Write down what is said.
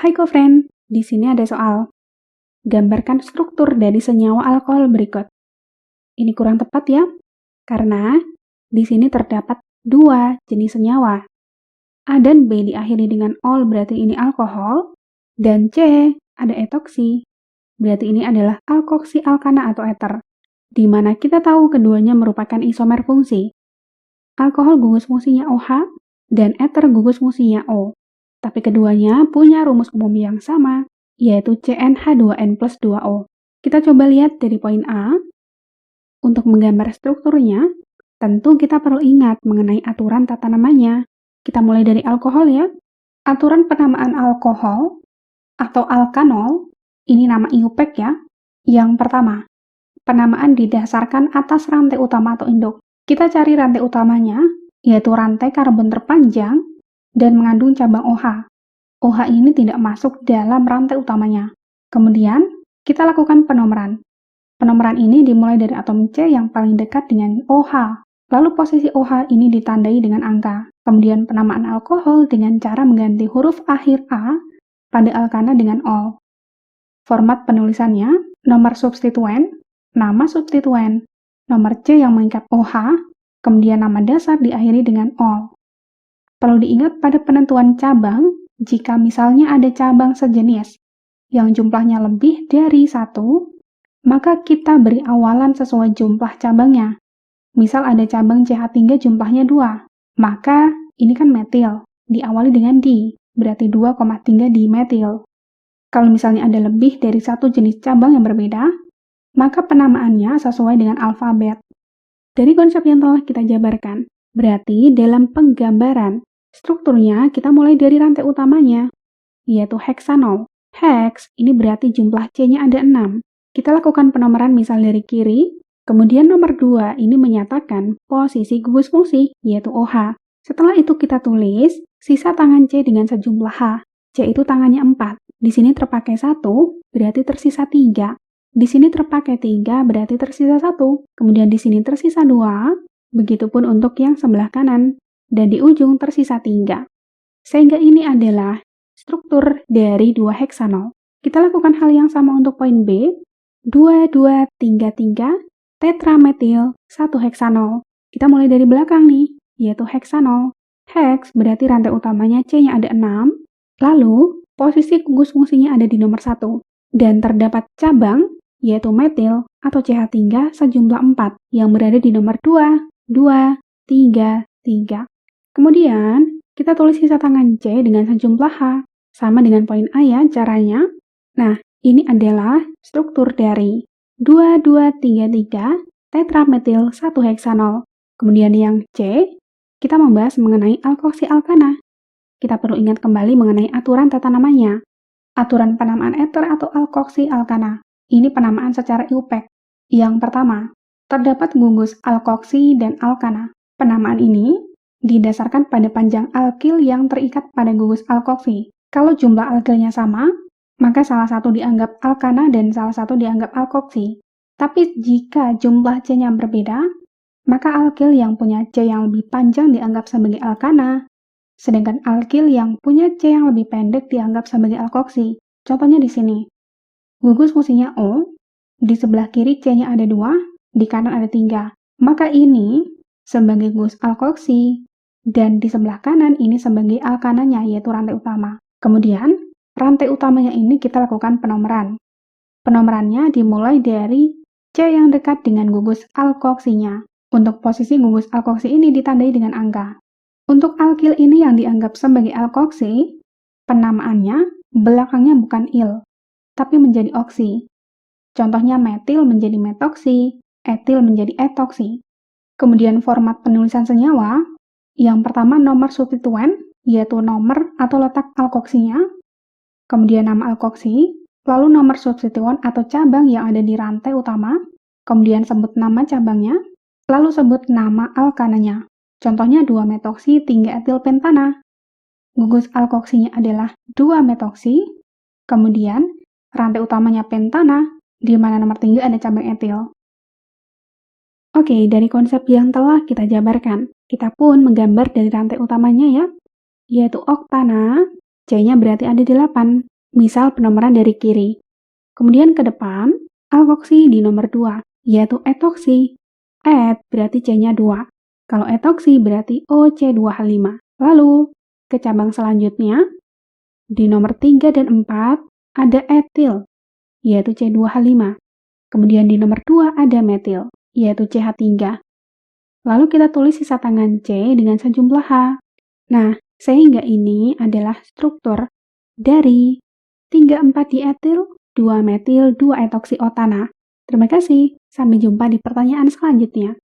Hai co-friend, di sini ada soal. Gambarkan struktur dari senyawa alkohol berikut. Ini kurang tepat ya, karena di sini terdapat dua jenis senyawa. A dan B diakhiri dengan ol berarti ini alkohol, dan C ada etoksi, berarti ini adalah alkoksi alkana atau eter, di mana kita tahu keduanya merupakan isomer fungsi. Alkohol gugus fungsinya OH dan eter gugus fungsinya O. Tapi keduanya punya rumus umum yang sama, yaitu CnH2n plus 2O. Kita coba lihat dari poin A. Untuk menggambar strukturnya, tentu kita perlu ingat mengenai aturan tata namanya. Kita mulai dari alkohol ya. Aturan penamaan alkohol atau alkanol, ini nama IUPAC ya. Yang pertama, penamaan didasarkan atas rantai utama atau induk. Kita cari rantai utamanya, yaitu rantai karbon terpanjang dan mengandung cabang OH. OH ini tidak masuk dalam rantai utamanya. Kemudian, kita lakukan penomeran. Penomeran ini dimulai dari atom C yang paling dekat dengan OH. Lalu posisi OH ini ditandai dengan angka. Kemudian penamaan alkohol dengan cara mengganti huruf akhir A pada alkana dengan ol. Format penulisannya, nomor substituen, nama substituen, nomor C yang mengikat OH, kemudian nama dasar diakhiri dengan ol. Perlu diingat pada penentuan cabang, jika misalnya ada cabang sejenis yang jumlahnya lebih dari 1, maka kita beri awalan sesuai jumlah cabangnya. Misal ada cabang CH3 jumlahnya 2, maka ini kan metil, diawali dengan di, berarti 2,3 dimetil. Kalau misalnya ada lebih dari satu jenis cabang yang berbeda, maka penamaannya sesuai dengan alfabet. Dari konsep yang telah kita jabarkan, berarti dalam penggambaran, strukturnya kita mulai dari rantai utamanya, yaitu heksanol. Heks ini berarti jumlah C-nya ada 6. Kita lakukan penomeran misal dari kiri, kemudian nomor 2 ini menyatakan posisi gugus fungsi, yaitu OH. Setelah itu kita tulis sisa tangan C dengan sejumlah H. C itu tangannya 4. Di sini terpakai 1, berarti tersisa 3. Di sini terpakai 3, berarti tersisa 1. Kemudian di sini tersisa 2, begitupun untuk yang sebelah kanan. Dan di ujung tersisa 3. Sehingga ini adalah struktur dari 2 heksanol. Kita lakukan hal yang sama untuk poin B. 2233 tetrametil 1 heksanol. Kita mulai dari belakang nih, yaitu heksanol. Heks berarti rantai utamanya C-nya ada 6. Lalu, posisi gugus fungsinya ada di nomor 1. Dan terdapat cabang, yaitu metil atau CH3 sejumlah 4 yang berada di nomor 2, 2, 3, 3. Kemudian, kita tulis sisa tangan C dengan sejumlah H. Sama dengan poin A ya caranya. Nah, ini adalah struktur dari 2233 tetrametil 1 heksanol. Kemudian yang C, kita membahas mengenai alkoksi alkana. Kita perlu ingat kembali mengenai aturan tata namanya. Aturan penamaan eter atau alkoksi alkana. Ini penamaan secara IUPAC. Yang pertama, terdapat gugus alkoksi dan alkana. Penamaan ini didasarkan pada panjang alkil yang terikat pada gugus alkoksi. Kalau jumlah alkilnya sama, maka salah satu dianggap alkana dan salah satu dianggap alkoksi. Tapi jika jumlah C-nya berbeda, maka alkil yang punya C yang lebih panjang dianggap sebagai alkana, sedangkan alkil yang punya C yang lebih pendek dianggap sebagai alkoksi. Contohnya di sini. Gugus fungsinya O, di sebelah kiri C-nya ada 2, di kanan ada 3. Maka ini sebagai gugus alkoksi, dan di sebelah kanan ini sebagai alkananya, yaitu rantai utama. Kemudian, rantai utamanya ini kita lakukan penomeran. Penomerannya dimulai dari C yang dekat dengan gugus alkoksinya. Untuk posisi gugus alkoksi ini ditandai dengan angka. Untuk alkil ini yang dianggap sebagai alkoksi, penamaannya belakangnya bukan il, tapi menjadi oksi. Contohnya metil menjadi metoksi, etil menjadi etoksi. Kemudian format penulisan senyawa, yang pertama nomor substituen, yaitu nomor atau letak alkoksinya, kemudian nama alkoksi, lalu nomor substituen atau cabang yang ada di rantai utama, kemudian sebut nama cabangnya, lalu sebut nama alkananya. Contohnya 2-metoksi 3-etil pentana. Gugus alkoksinya adalah 2-metoksi, kemudian rantai utamanya pentana, di mana nomor 3 ada cabang etil. Oke, dari konsep yang telah kita jabarkan, kita pun menggambar dari rantai utamanya ya, yaitu oktana, C-nya berarti ada 8, Misal penomoran dari kiri. Kemudian ke depan, alkoksi di nomor 2, yaitu etoksi. Et berarti C-nya 2. Kalau etoksi berarti OC2H5. Lalu, ke cabang selanjutnya, di nomor 3 dan 4 ada etil, yaitu C2H5. Kemudian di nomor 2 ada metil, yaitu CH3. Lalu kita tulis sisa tangan C dengan sejumlah H. Nah, sehingga ini adalah struktur dari 3,4 dietil, 2 metil, 2 etoksiotana. Terima kasih, sampai jumpa di pertanyaan selanjutnya.